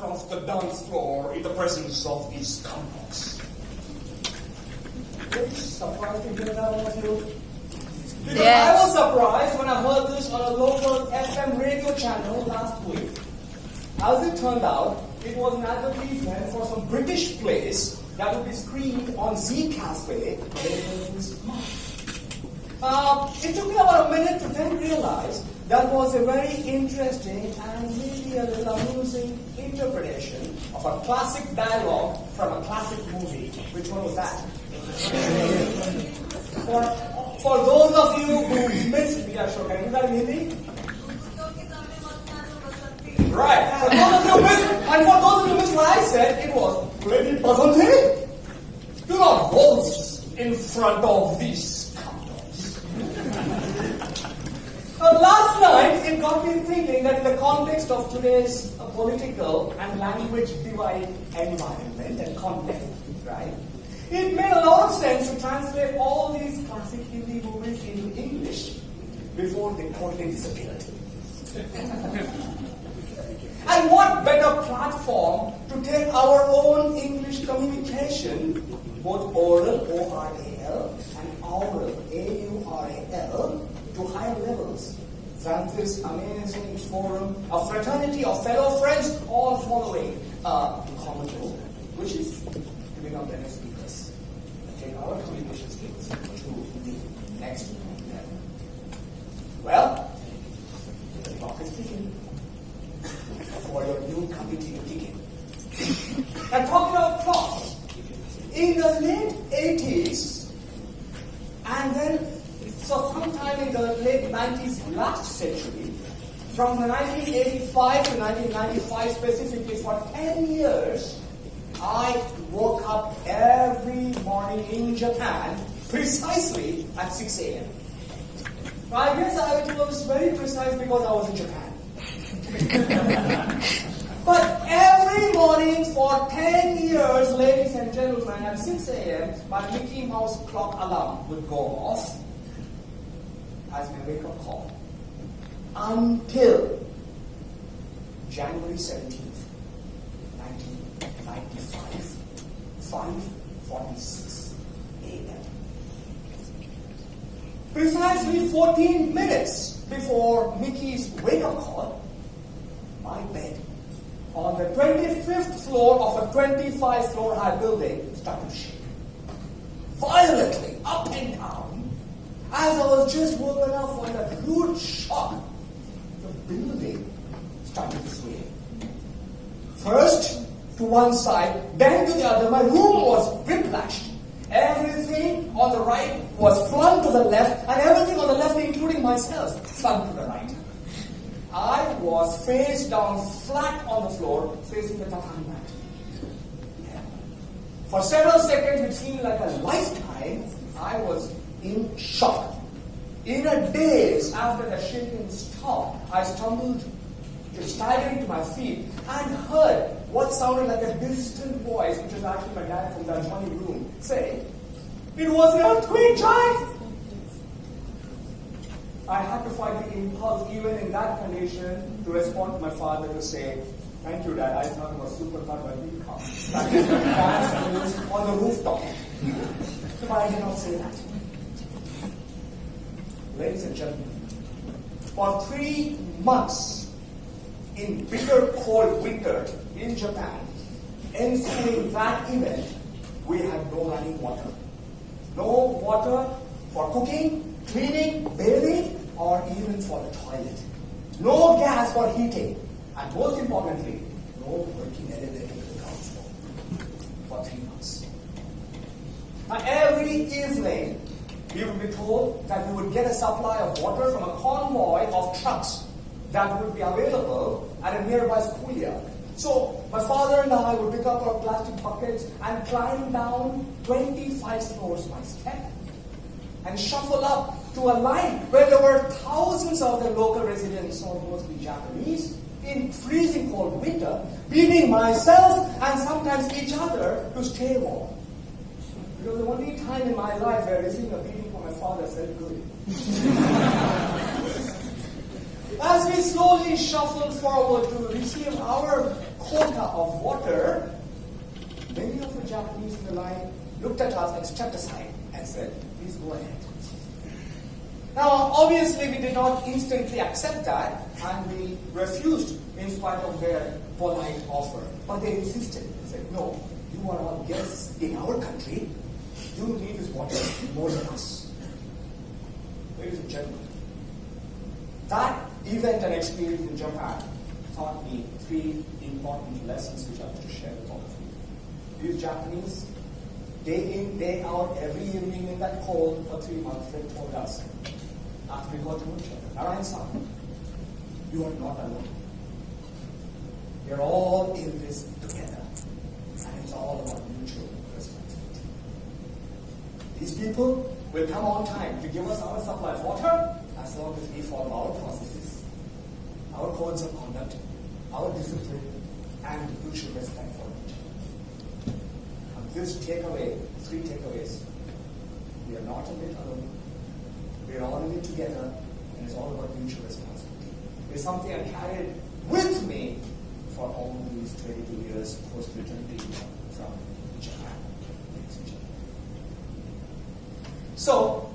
across the dance floor in the presence of these scumbags. Very surprised to hear that, all of you? Because I was surprised when I heard this on a local FM radio channel last week. As it turned out, it was an advertisement for some British place that would be screened on Z Cafe later this month. It took me about a minute to then realize that was a very interesting and really a little amusing interpretation of a classic dialogue from a classic movie. Which one was that? For those of you who missed, can you do that in Hindi? Right. For those of you who missed, and for those of you who missed what I said, it was Lady Basante. Do not waltz in front of these scumbags. Last night, it got me thinking that in the context of today's political and language divided environment and context, right? It made a lot of sense to translate all these classic Hindi movies into English before they totally disappeared. And what better platform to take our own English communication, both oral, O-R-A-L, and oral, A-U-R-A-L, to higher levels than this amazing forum, a fraternity of fellow friends, all following a common goal, which is giving up their speakers. Take our communication skills to the next level. Well, the clock is ticking for your new committee to kick in. And talking about clocks, in the late 80s, and then so sometime in the late 90s last century, from the 1985 to 1995 specifically, for 10 years, I woke up every morning in Japan precisely at 6 a.m. I guess I was very precise because I was in Japan. But every morning for 10 years, ladies and gentlemen, at 6 a.m., my Mickey Mouse clock alarm would go off as my wake-up call until January 17th, 1995, 5:46 a.m. Precisely 14 minutes before Mickey's wake-up call, my bed on the 25th floor of a 25-floor high building started to shake violently up and down as I was just woken up from that huge shock. The building started to sway. First to one side, then to the other. My room was whiplashed. Everything on the right was flung to the left, and everything on the left, including myself, flung to the right. I was face down flat on the floor, facing the tatami mat. Yeah. For several seconds, which seemed like a lifetime, I was in shock. In a daze after the shaking stopped, I stumbled, staggering to my feet, and heard what sounded like a distant voice, which was actually my dad from the adjoining room, say, "It was an earthquake, Jai!" I had to fight the impulse, even in that condition, to respond to my father to say, "Thank you, Dad. I thought it was super fun when we come." That is dance on the rooftop. But I did not say that. Ladies and gentlemen, for 3 months in bitter cold winter in Japan, ensuing that event, we had no running water. No water for cooking, cleaning, bathing, or even for the toilet. No gas for heating. And most importantly, no working elevator to the ground floor for 3 months. Now, every evening, we would be told that we would get a supply of water from a convoy of trucks that would be available at a nearby schoolyard. So my father and I would pick up our plastic buckets and climb down 25 floors by step and shuffle up to a line where there were thousands of the local residents, or mostly Japanese, in freezing cold winter, beating myself and sometimes each other to stay warm. It was the only time in my life where receiving a beating from my father felt good. as we slowly shuffled forward to receive our quota of water, many of the Japanese in the line looked at us and stepped aside and said, please go ahead. Now, obviously, we did not instantly accept that, and we refused in spite of their polite offer. But they insisted and said, no, you are all guests in our country. You need this water more than us. Ladies and gentlemen, that event and experience in Japan taught me 3 important lessons which I want to share with all of you. These Japanese, day in, day out, every evening in that cold for 3 months, they told us, after we got to know each other, Narayan-san, you are not alone. We are all in this together. And it's all about mutual responsibility. These people will come on time to give us our supply of water as long as we follow our processes, our codes of conduct, our discipline, and mutual respect for each other. And this takeaway, 3 takeaways, we are not in it alone. We are all in it together, and it's all about mutual responsibility. It's something I carried with me for all these 22 years post-return to India from Japan. So,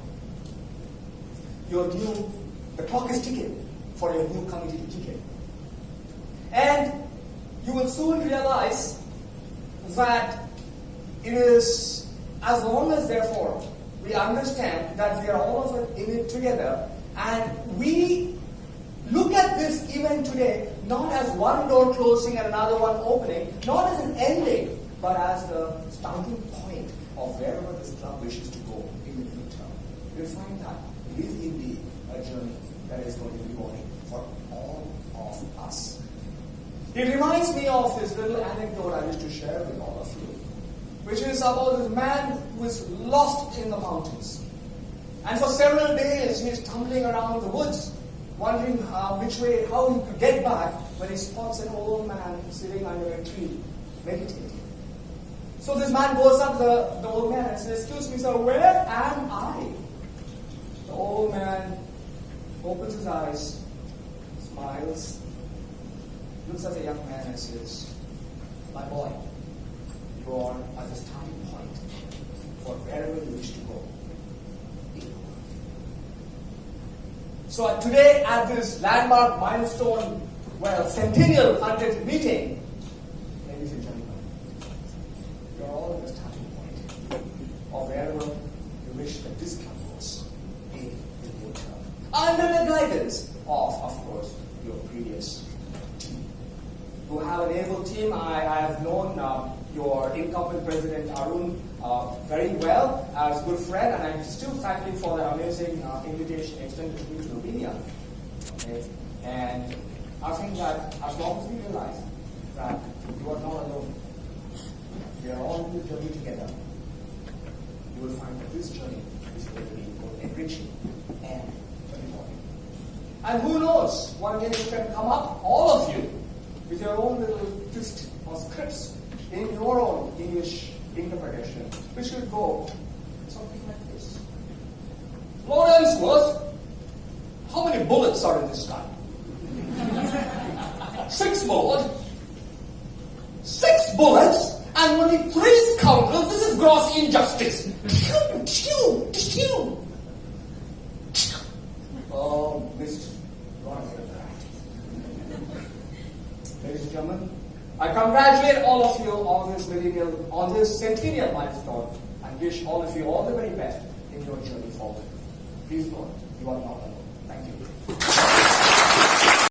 the clock is ticking for your new committee to kick in. And you will soon realize that it is, as long as therefore we understand that we are all of us in it together, and we look at this event today not as one door closing and another one opening, not as an ending, but as the starting point of wherever this club wishes to go in the future. You'll find that it is indeed a journey that is going to be rewarding for all of us. It reminds me of this little anecdote I wish to share with all of you, which is about this man who is lost in the mountains. And for several days he is tumbling around the woods, wondering how he could get back, when he spots an old man sitting under a tree, meditating. So this man goes up to the old man and says, excuse me, sir, where am I? The old man opens his eyes, smiles, looks at the young man and says, my boy, you are at the starting point for wherever you wish to go. So today at this landmark milestone, centennial 100th meeting, ladies and gentlemen, you are all at the starting point of wherever you wish that this club goes in the new term. Under the guidance of course, your previous team. You have an able team. I have known your incumbent president Arun very well as a good friend, and I'm still thankful for the amazing invitation extended to me to Romania. Okay? And I think that as long as we realize that you are not alone, we are all in this journey together, you will find that this journey is going to be both enriching and rewarding. And who knows, one day you can come up, all of you, with your own little twist or scripts in your own English interpretation, which will go something like this. Lawrence Worth, how many bullets are in this gun? 6 bullets. 6 bullets and only 3 scoundrels. This is gross injustice. Oh, missed. Ladies and gentlemen, I congratulate all of you on this centennial milestone, and wish all of you all the very best in your journey forward. Please know you are not alone. Thank you.